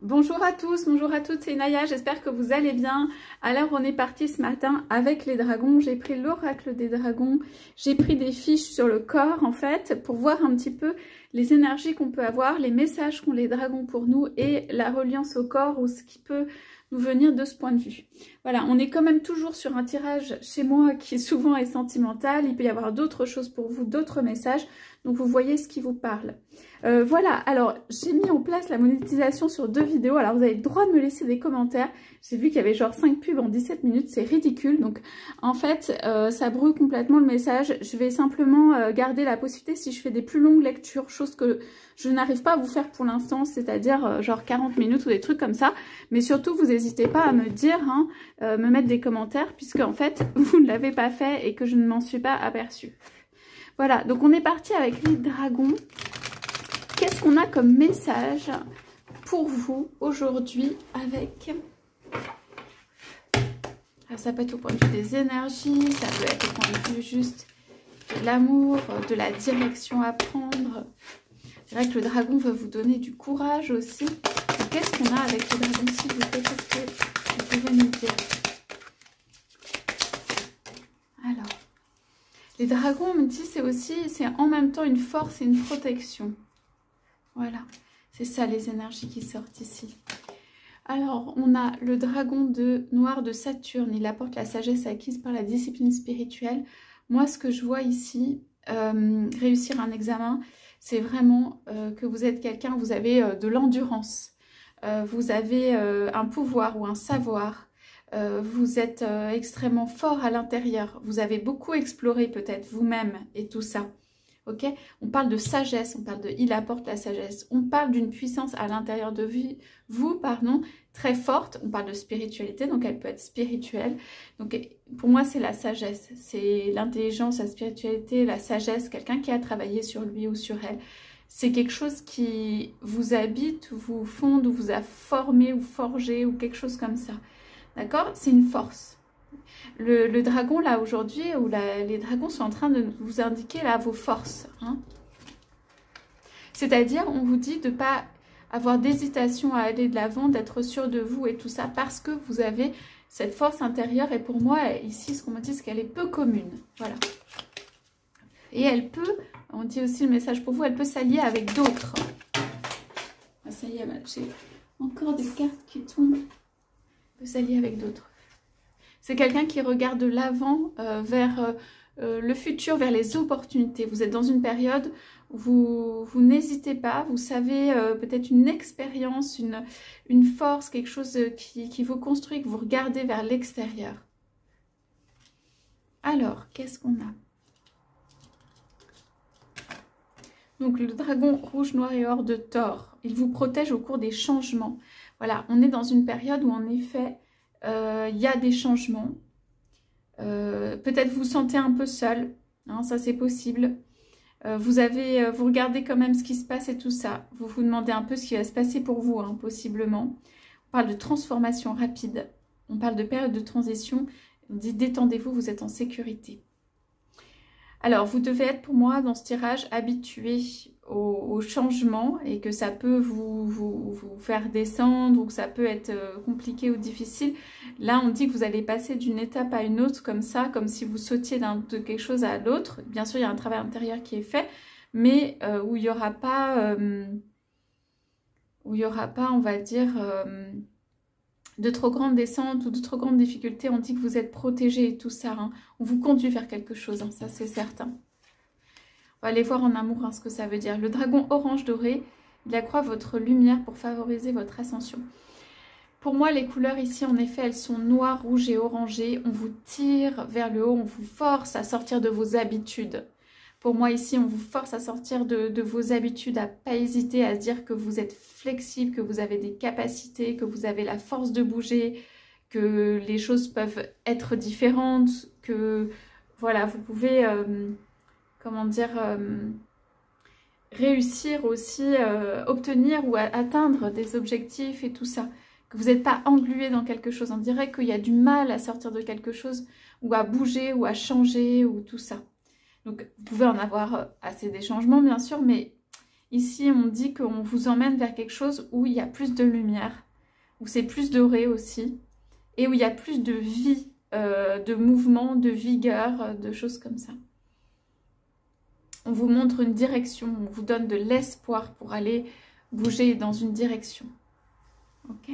Bonjour à tous, bonjour à toutes, c'est Naya, j'espère que vous allez bien. Alors on est parti ce matin avec les dragons, j'ai pris l'oracle des dragons, j'ai pris des fiches sur le corps en fait pour voir un petit peu les énergies qu'on peut avoir, les messages qu'ont les dragons pour nous et la reliance au corps ou ce qui peut nous venir de ce point de vue. Voilà, on est quand même toujours sur un tirage chez moi qui souvent est sentimental, il peut y avoir d'autres choses pour vous, d'autres messages, donc vous voyez ce qui vous parle. Voilà, alors j'ai mis en place la monétisation sur 2 vidéos, alors vous avez le droit de me laisser des commentaires, j'ai vu qu'il y avait genre 5 pubs en 17 minutes, c'est ridicule, donc en fait ça brouille complètement le message, je vais simplement garder la possibilité si je fais des plus longues lectures, chose que je n'arrive pas à vous faire pour l'instant, c'est-à-dire genre 40 minutes ou des trucs comme ça, mais surtout vous n'hésitez pas à me dire, me mettre des commentaires, puisque en fait vous ne l'avez pas fait et que je ne m'en suis pas aperçue. Voilà, donc on est parti avec les dragons. Qu'est-ce qu'on a comme message pour vous aujourd'hui avec... Alors ça peut être au point de vue des énergies, ça peut être au point de vue juste de l'amour, de la direction à prendre. Je dirais que le dragon veut vous donner du courage aussi. Qu'est-ce qu'on a avec le dragon s'il vous plaît? Qu'est-ce que vous pouvez nous dire? Alors, les dragons, on me dit, c'est en même temps une force et une protection. Voilà, c'est ça les énergies qui sortent ici. Alors, on a le dragon noir de Saturne. Il apporte la sagesse acquise par la discipline spirituelle. Moi, ce que je vois ici, réussir un examen, c'est vraiment que vous êtes quelqu'un, vous avez de l'endurance. Vous avez un pouvoir ou un savoir. Vous êtes extrêmement fort à l'intérieur. Vous avez beaucoup exploré peut-être vous-même et tout ça. Ok, on parle de sagesse, on parle de il apporte la sagesse, on parle d'une puissance à l'intérieur de vous, très forte, on parle de spiritualité, donc elle peut être spirituelle. Donc pour moi c'est la sagesse, c'est l'intelligence, la spiritualité, la sagesse, quelqu'un qui a travaillé sur lui ou sur elle. C'est quelque chose qui vous habite, vous fonde, ou vous a formé ou forgé ou quelque chose comme ça. D'accord? C'est une force. Le dragon, là, aujourd'hui, les dragons sont en train de vous indiquer, là, vos forces. C'est-à-dire, on vous dit de ne pas avoir d'hésitation à aller de l'avant, d'être sûr de vous et tout ça, parce que vous avez cette force intérieure. Et pour moi, ici, ce qu'on me dit, c'est qu'elle est peu commune. Voilà. Et elle peut, on dit aussi le message pour vous, elle peut s'allier avec d'autres. Ah, ça y est, j'ai encore des cartes qui tombent. Elle peut s'allier avec d'autres. C'est quelqu'un qui regarde de l'avant vers le futur, vers les opportunités. Vous êtes dans une période où vous n'hésitez pas, vous savez peut-être une expérience, une force, quelque chose qui vous construit, que vous regardez vers l'extérieur. Alors, qu'est-ce qu'on a? Donc le dragon rouge, noir et or de Thor, il vous protège au cours des changements. Voilà, on est dans une période où en effet... il y a des changements. Peut-être vous vous sentez un peu seul, ça c'est possible. Vous regardez quand même ce qui se passe et tout ça. Vous vous demandez un peu ce qui va se passer pour vous, possiblement. On parle de transformation rapide. On parle de période de transition. On dit détendez-vous, vous êtes en sécurité. Alors, vous devez être pour moi dans ce tirage habitué au changement et que ça peut vous faire descendre ou que ça peut être compliqué ou difficile. Là, on dit que vous allez passer d'une étape à une autre comme ça, comme si vous sautiez de quelque chose à l'autre. Bien sûr, il y a un travail intérieur qui est fait, mais où il n'y aura pas, on va dire... de trop grandes descentes ou de trop grandes difficultés, on dit que vous êtes protégé et tout ça. On vous conduit vers quelque chose, ça c'est certain. On va aller voir en amour ce que ça veut dire. Le dragon orange doré, il accroît votre lumière pour favoriser votre ascension. Pour moi, les couleurs ici, en effet, elles sont noires, rouges et orangées. On vous tire vers le haut, on vous force à sortir de vos habitudes. Pour moi, ici, on vous force à sortir de vos habitudes, à ne pas hésiter à se dire que vous êtes flexible, que vous avez des capacités, que vous avez la force de bouger, que les choses peuvent être différentes, que voilà, vous pouvez, réussir aussi, obtenir ou atteindre des objectifs et tout ça. Que vous n'êtes pas englué dans quelque chose. On dirait qu'il y a du mal à sortir de quelque chose ou à bouger ou à changer ou tout ça. Donc, vous pouvez en avoir assez des changements, bien sûr, mais Ici, on dit qu'on vous emmène vers quelque chose où il y a plus de lumière, où c'est plus doré aussi, et où il y a plus de vie, de mouvement, de vigueur, de choses comme ça. On vous montre une direction, on vous donne de l'espoir pour aller bouger dans une direction. Ok?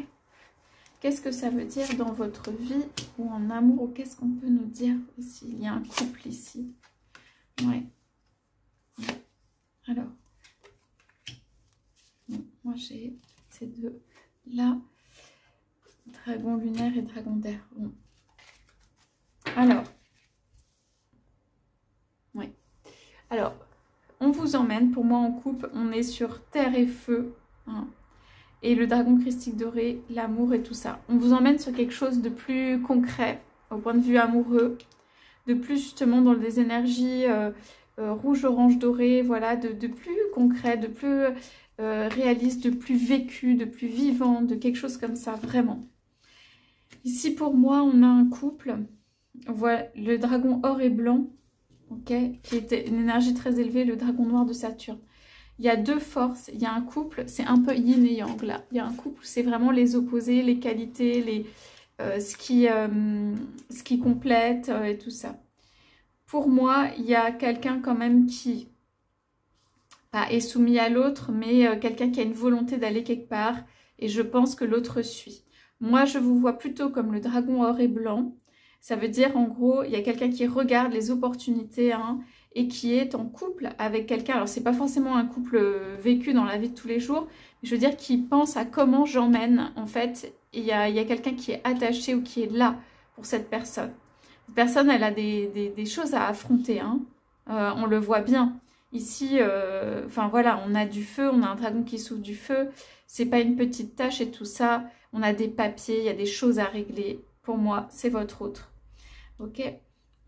Qu'est-ce que ça veut dire dans votre vie ou en amour, ou qu'est-ce qu'on peut nous dire aussi? Il y a un couple ici. Ouais. Alors, bon, moi j'ai ces deux là, dragon lunaire et dragon d'air. Bon. Alors, ouais. Alors, on vous emmène, pour moi en couple, on est sur terre et feu, hein. Et le dragon christique doré, l'amour et tout ça. On vous emmène sur quelque chose de plus concret, au point de vue amoureux, de plus justement dans des énergies rouge, orange, doré, voilà, de plus concret, de plus réaliste, de plus vécu, de plus vivant, de quelque chose comme ça, vraiment. Ici, pour moi, on a un couple, voilà, le dragon or et blanc, ok, qui était une énergie très élevée, le dragon noir de Saturne. Il y a deux forces, il y a un couple, c'est un peu yin et yang là. Il y a un couple, c'est vraiment les opposés, les qualités, ce qui complète et tout ça. Pour moi, il y a quelqu'un quand même qui est soumis à l'autre, mais quelqu'un qui a une volonté d'aller quelque part et je pense que l'autre suit. Moi, je vous vois plutôt comme le dragon or et blanc. Ça veut dire en gros, il y a quelqu'un qui regarde les opportunités, hein, et qui est en couple avec quelqu'un. Alors, c'est pas forcément un couple vécu dans la vie de tous les jours, mais je veux dire qui pense à comment j'emmène, en fait. Il y a quelqu'un qui est attaché ou qui est là pour cette personne. Cette personne, elle a des choses à affronter, hein. On le voit bien. Ici, enfin voilà, on a du feu, on a un dragon qui souffle du feu. C'est pas une petite tâche et tout ça. On a des papiers, il y a des choses à régler. Pour moi, c'est votre autre. Ok?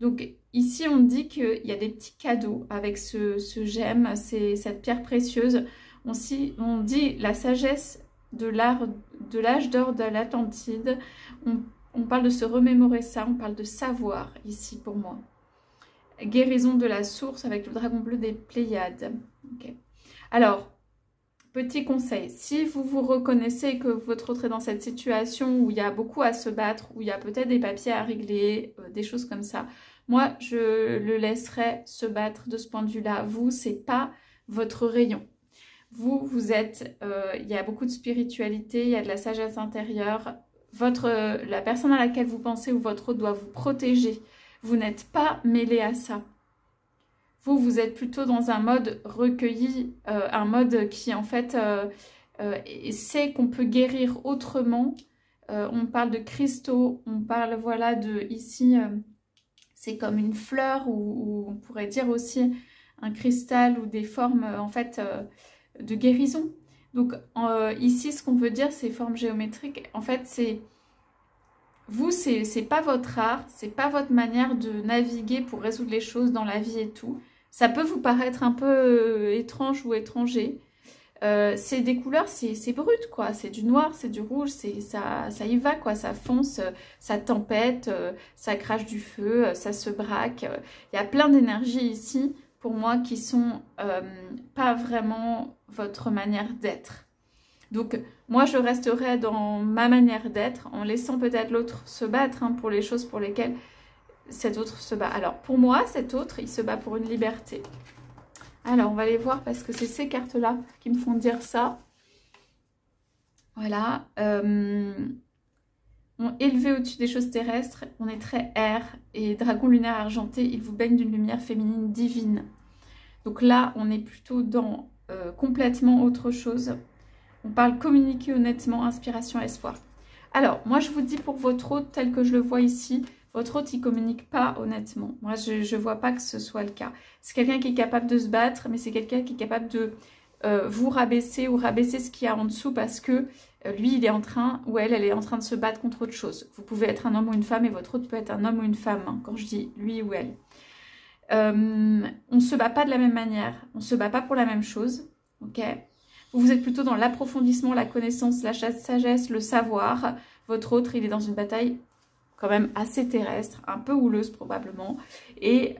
Donc ici, on dit qu'il y a des petits cadeaux avec ce gemme, cette pierre précieuse. On dit la sagesse de l'âge d'or de l'Atlantide. On parle de se remémorer ça, on parle de savoir ici pour moi. Guérison de la source avec le dragon bleu des Pléiades. Okay. Alors, petit conseil, si vous vous reconnaissez que votre autre est dans cette situation où il y a beaucoup à se battre, où il y a peut-être des papiers à régler, des choses comme ça, moi, je le laisserai se battre de ce point de vue-là. Vous, c'est pas votre rayon. Vous êtes, il y a beaucoup de spiritualité, il y a de la sagesse intérieure. La personne à laquelle vous pensez ou votre autre doit vous protéger. Vous n'êtes pas mêlé à ça. Vous êtes plutôt dans un mode recueilli, un mode qui en fait sait qu'on peut guérir autrement. On parle de cristaux, on parle voilà de ici, c'est comme une fleur ou on pourrait dire aussi un cristal ou des formes en fait de guérison. Donc ici ce qu'on veut dire c'est formes géométriques, en fait c'est... Vous, c'est pas votre art, c'est pas votre manière de naviguer pour résoudre les choses dans la vie et tout. Ça peut vous paraître un peu étrange ou étranger. C'est des couleurs, c'est brut quoi. C'est du noir, c'est du rouge, ça y va quoi. Ça fonce, ça tempête, ça crache du feu, ça se braque. Il y a plein d'énergies ici pour moi qui sont pas vraiment votre manière d'être. Donc, moi, je resterai dans ma manière d'être en laissant peut-être l'autre se battre hein, pour les choses pour lesquelles cet autre se bat. Alors, pour moi, cet autre, il se bat pour une liberté. Alors, on va les voir parce que c'est ces cartes-là qui me font dire ça. Voilà. Élevé au-dessus des choses terrestres, on est très air. Et dragon lunaire argenté, il vous baigne d'une lumière féminine divine. Donc là, on est plutôt dans complètement autre chose. On parle communiquer honnêtement, inspiration, espoir. Alors, moi, je vous dis pour votre hôte, tel que je le vois ici, votre hôte, il ne communique pas honnêtement. Moi, je ne vois pas que ce soit le cas. C'est quelqu'un qui est capable de se battre, mais c'est quelqu'un qui est capable de vous rabaisser ou rabaisser ce qu'il y a en dessous parce que lui, il est en train, ou elle est en train de se battre contre autre chose. Vous pouvez être un homme ou une femme et votre hôte peut être un homme ou une femme, hein, quand je dis lui ou elle. On ne se bat pas de la même manière, on ne se bat pas pour la même chose, ok ? Vous êtes plutôt dans l'approfondissement, la connaissance, la sagesse, le savoir. Votre autre, il est dans une bataille quand même assez terrestre, un peu houleuse probablement. Et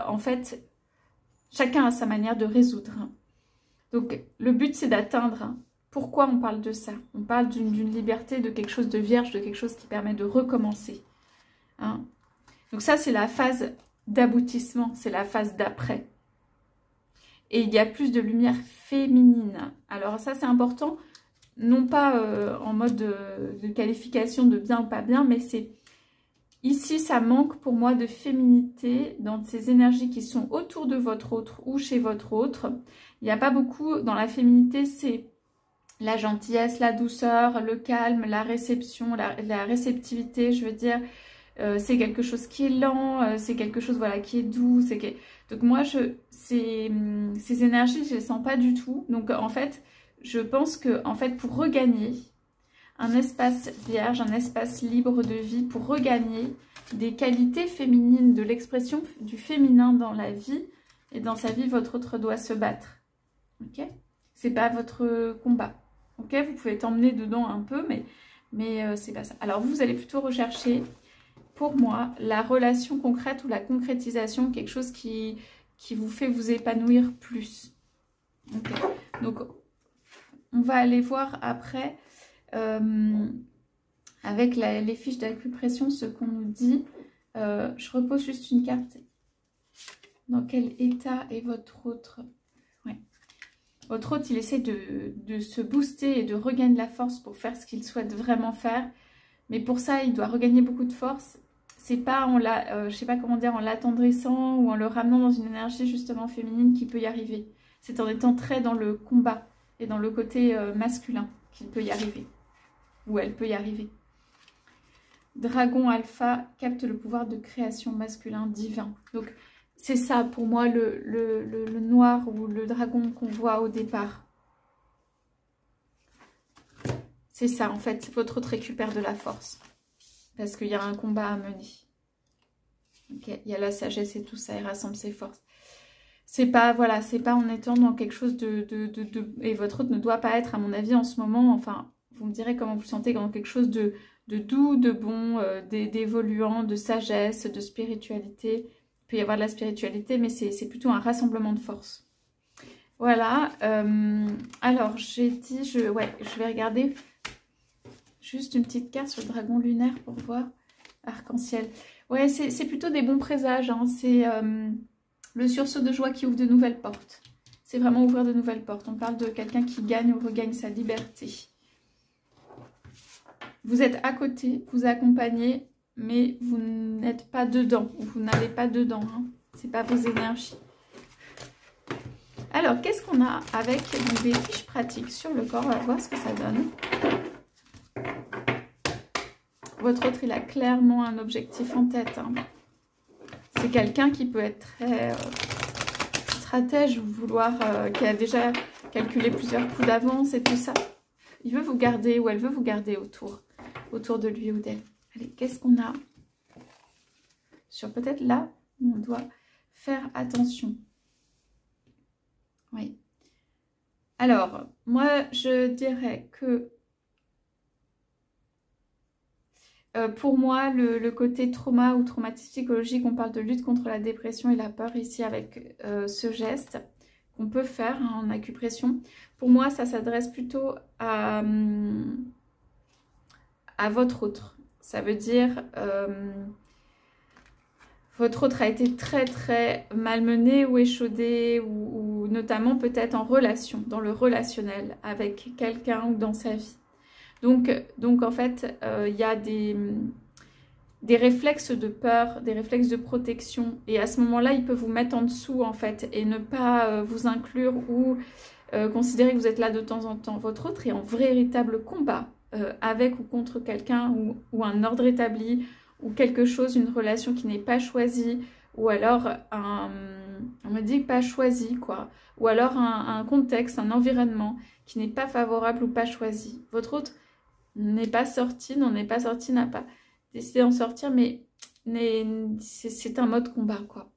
en fait, chacun a sa manière de résoudre. Donc, le but, c'est d'atteindre. Hein. Pourquoi on parle de ça? On parle d'une liberté, de quelque chose de vierge, de quelque chose qui permet de recommencer. Hein. Donc ça, c'est la phase d'aboutissement, c'est la phase d'après. Et il y a plus de lumière féminine. Alors ça, c'est important, non pas en mode de qualification de bien ou pas bien, mais c'est... Ici, ça manque pour moi de féminité dans ces énergies qui sont autour de votre autre ou chez votre autre. Il n'y a pas beaucoup dans la féminité, c'est la gentillesse, la douceur, le calme, la réception, la réceptivité, je veux dire. C'est quelque chose qui est lent, c'est quelque chose voilà, qui est doux. Donc moi, ces énergies, je ne les sens pas du tout. Donc en fait, je pense que en fait, pour regagner un espace vierge, un espace libre de vie, pour regagner des qualités féminines, de l'expression du féminin dans la vie et dans sa vie, votre autre doit se battre. Ok? C'est pas votre combat. Ok? Vous pouvez t'emmener dedans un peu, mais c'est pas ça. Alors vous allez plutôt rechercher, pour moi, la relation concrète ou la concrétisation, quelque chose qui vous fait vous épanouir plus. Okay. Donc, on va aller voir après, avec les fiches d'acupression, ce qu'on nous dit. Je repose juste une carte. Dans quel état est votre autre? Ouais. Votre autre, il essaie de se booster et de regagner de la force pour faire ce qu'il souhaite vraiment faire. Mais pour ça, il doit regagner beaucoup de force. C'est pas en je sais pas comment dire, en l'attendrissant ou en le ramenant dans une énergie justement féminine qu'il peut y arriver. C'est en étant très dans le combat et dans le côté masculin qu'il peut y arriver. Ou elle peut y arriver. Dragon alpha capte le pouvoir de création masculin divin. Donc c'est ça pour moi le noir ou le dragon qu'on voit au départ. C'est ça en fait, votre autre récupère de la force. Parce qu'il y a un combat à mener. Okay. Il y a la sagesse et tout ça, il rassemble ses forces. C'est pas, voilà, c'est pas en étant dans quelque chose et votre autre ne doit pas être, à mon avis, en ce moment, enfin, vous me direz comment vous le sentez, dans quelque chose de doux, de bon, d'évoluant, de sagesse, de spiritualité. Il peut y avoir de la spiritualité, mais c'est plutôt un rassemblement de forces. Voilà. Alors, j'ai dit, je vais regarder juste une petite carte sur le dragon lunaire pour voir. Arc-en-ciel. Ouais, c'est plutôt des bons présages. Hein. C'est le sursaut de joie qui ouvre de nouvelles portes. C'est vraiment ouvrir de nouvelles portes. On parle de quelqu'un qui gagne ou regagne sa liberté. Vous êtes à côté, vous accompagnez, mais vous n'êtes pas dedans. Vous n'allez pas dedans. Hein. Ce n'est pas vos énergies. Alors, qu'est-ce qu'on a avec des fiches pratiques sur le corps? On va voir ce que ça donne. Votre autre, il a clairement un objectif en tête. Hein. C'est quelqu'un qui peut être très stratège ou qui a déjà calculé plusieurs coups d'avance et tout ça. Il veut vous garder ou elle veut vous garder autour de lui ou d'elle. Allez, qu'est-ce qu'on a sur peut-être là où on doit faire attention. Oui. Alors, moi, je dirais que pour moi, le côté trauma ou traumatisme psychologique, on parle de lutte contre la dépression et la peur ici avec ce geste qu'on peut faire en acupression. Pour moi, ça s'adresse plutôt à votre autre. Ça veut dire votre autre a été très très malmené ou échaudé ou notamment peut-être en relation, dans le relationnel avec quelqu'un ou dans sa vie. Donc en fait, il y a des réflexes de peur, des réflexes de protection. Et à ce moment-là, il peut vous mettre en dessous en fait et ne pas vous inclure ou considérer que vous êtes là de temps en temps. Votre autre est en véritable combat avec ou contre quelqu'un ou un ordre établi ou quelque chose, une relation qui n'est pas choisie ou alors on me dit pas choisi quoi. Ou alors un contexte, un environnement qui n'est pas favorable ou pas choisi. Votre autre n'est pas sorti, n'a pas décidé d'en sortir, mais c'est un mode combat, quoi.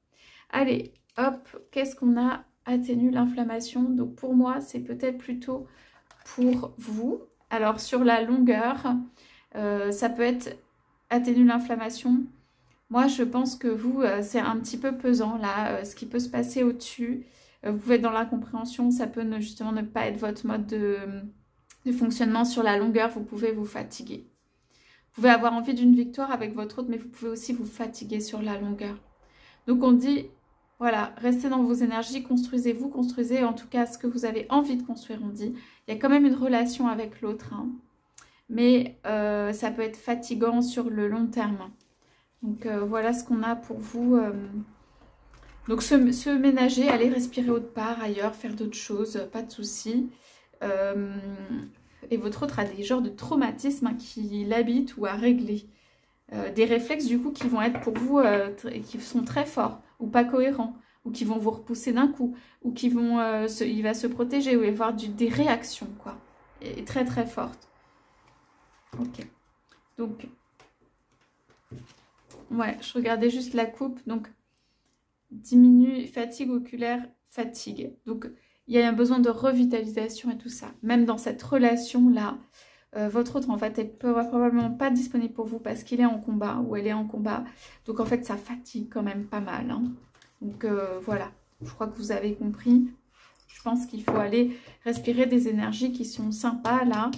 Allez, hop, qu'est-ce qu'on a? Atténue l'inflammation. Donc, pour moi, c'est peut-être plutôt pour vous. Alors, sur la longueur, ça peut être atténue l'inflammation. Moi, je pense que vous, c'est un petit peu pesant, là, ce qui peut se passer au-dessus. Vous pouvez être dans l'incompréhension, ça peut justement ne pas être votre mode de fonctionnement sur la longueur, vous pouvez vous fatiguer. Vous pouvez avoir envie d'une victoire avec votre autre, mais vous pouvez aussi vous fatiguer sur la longueur. Donc on dit, voilà, restez dans vos énergies, construisez-vous, construisez en tout cas ce que vous avez envie de construire, on dit. Il y a quand même une relation avec l'autre, hein. Mais ça peut être fatigant sur le long terme. Donc voilà ce qu'on a pour vous. Donc se ménager, aller respirer autre part, ailleurs, faire d'autres choses, pas de soucis. Et votre autre a des genres de traumatismes, hein, qui l'habitent ou à régler. Des réflexes du coup qui vont être pour vous, qui sont très forts ou pas cohérents, ou qui vont vous repousser d'un coup, ou qui vont, il va se protéger, ou il va y avoir des réactions quoi, et très très fortes. Ok, donc ouais, je regardais juste la coupe, donc diminue, fatigue oculaire, fatigue. Donc il y a un besoin de revitalisation et tout ça. Même dans cette relation-là, votre autre en fait est probablement pas disponible pour vous parce qu'il est en combat ou elle est en combat. Donc en fait ça fatigue quand même pas mal, hein. Donc voilà, je crois que vous avez compris. Je pense qu'il faut aller respirer des énergies qui sont sympas là,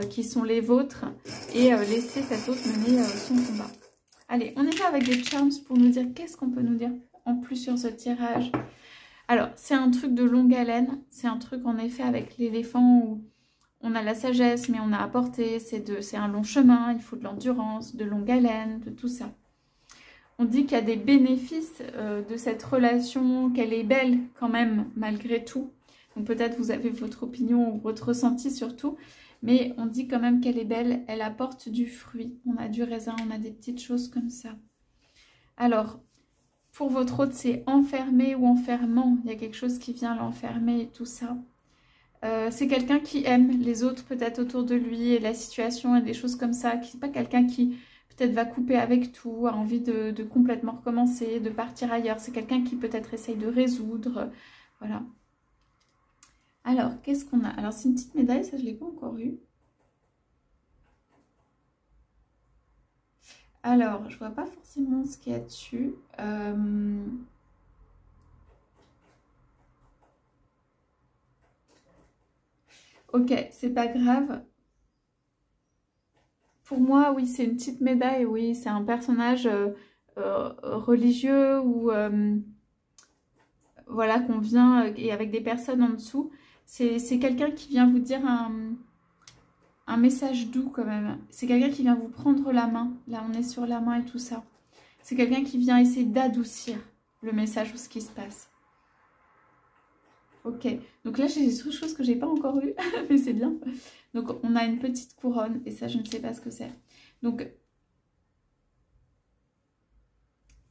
qui sont les vôtres, et laisser cet autre mener son combat. Allez, on est là avec des charms pour nous dire, qu'est-ce qu'on peut nous dire en plus sur ce tirage. Alors, c'est un truc de longue haleine, c'est un truc en effet avec l'éléphant où on a la sagesse, mais on a apporté, c'est un long chemin, il faut de l'endurance, de longue haleine, de tout ça. On dit qu'il y a des bénéfices de cette relation, qu'elle est belle quand même, malgré tout. Donc peut-être vous avez votre opinion ou votre ressenti surtout, mais on dit quand même qu'elle est belle, elle apporte du fruit. On a du raisin, on a des petites choses comme ça. Alors, pour votre autre, c'est enfermé ou enfermant. Il y a quelque chose qui vient l'enfermer et tout ça. C'est quelqu'un qui aime les autres peut-être autour de lui et la situation et des choses comme ça. C'est pas quelqu'un qui peut-être va couper avec tout, a envie de complètement recommencer, de partir ailleurs. C'est quelqu'un qui peut-être essaye de résoudre. Voilà. Alors, qu'est-ce qu'on a? Alors, c'est une petite médaille, ça je ne l'ai pas encore eu. Alors, je vois pas forcément ce qu'il y a dessus. Ok, c'est pas grave. Pour moi, oui, c'est une petite médaille. Oui, c'est un personnage religieux ou voilà, qu'on vient et avec des personnes en dessous. C'est quelqu'un qui vient vous dire un message doux quand même. C'est quelqu'un qui vient vous prendre la main. Là, on est sur la main et tout ça. C'est quelqu'un qui vient essayer d'adoucir le message ou ce qui se passe. Ok. Donc là, j'ai des choses que j'ai pas encore eues, mais c'est bien. Donc, on a une petite couronne et ça, je ne sais pas ce que c'est. Donc,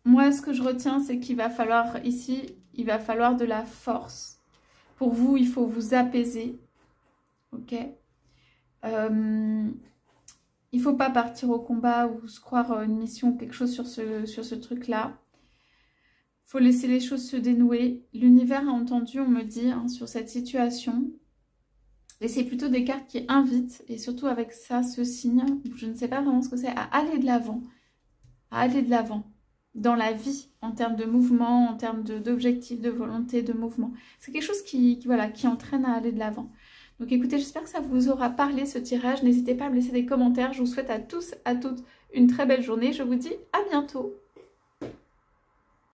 moi, ce que je retiens, c'est qu'il va falloir, ici, il va falloir de la force. Pour vous, il faut vous apaiser. Ok. Il ne faut pas partir au combat ou se croire une mission ou quelque chose sur ce truc-là. Il faut laisser les choses se dénouer. L'univers a entendu, on me dit, hein, sur cette situation. Et c'est plutôt des cartes qui invitent, et surtout avec ça, ce signe, je ne sais pas vraiment ce que c'est, à aller de l'avant. À aller de l'avant. Dans la vie, en termes de mouvement, en termes d'objectifs, de volonté, de mouvement. C'est quelque chose qui entraîne à aller de l'avant. Donc écoutez, j'espère que ça vous aura parlé ce tirage. N'hésitez pas à me laisser des commentaires. Je vous souhaite à tous, à toutes une très belle journée. Je vous dis à bientôt.